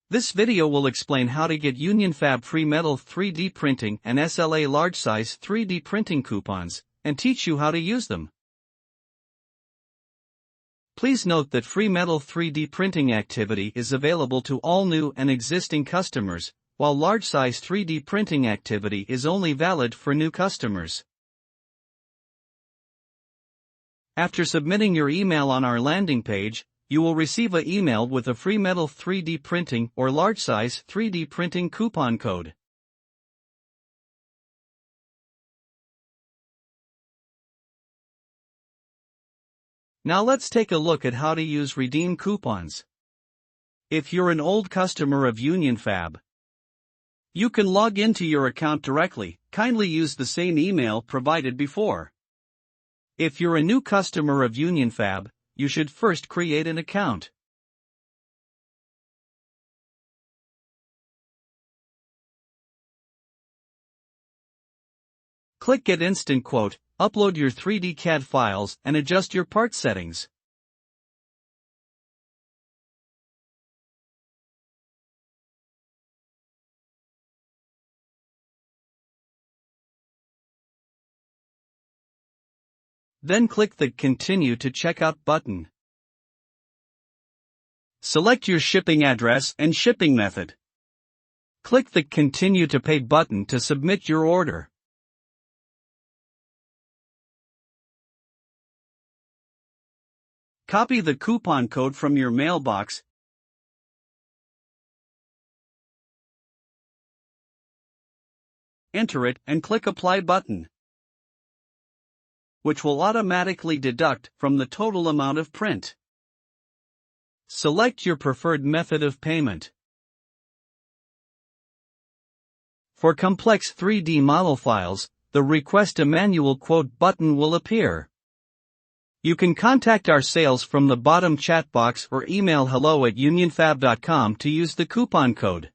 This video will explain how to get Unionfab free metal 3D printing and SLA large size 3D printing coupons, and teach you how to use them. Please note that free metal 3D printing activity is available to all new and existing customers, while large size 3D printing activity is only valid for new customers. After submitting your email on our landing page, you will receive an email with a free metal 3D printing or large size 3D printing coupon code. Now let's take a look at how to use redeem coupons. If you're an old customer of Unionfab, you can log into your account directly. Kindly use the same email provided before. If you're a new customer of Unionfab, you should first create an account. Click Get Instant Quote, upload your 3D CAD files and adjust your part settings. Then click the Continue to Checkout button. Select your shipping address and shipping method. Click the Continue to Pay button to submit your order. Copy the coupon code from your mailbox. Enter it and click Apply button, which will automatically deduct from the total amount of print. Select your preferred method of payment. For complex 3D model files, the Request a Manual Quote button will appear. You can contact our sales from the bottom chat box or email hello@unionfab.com to use the coupon code.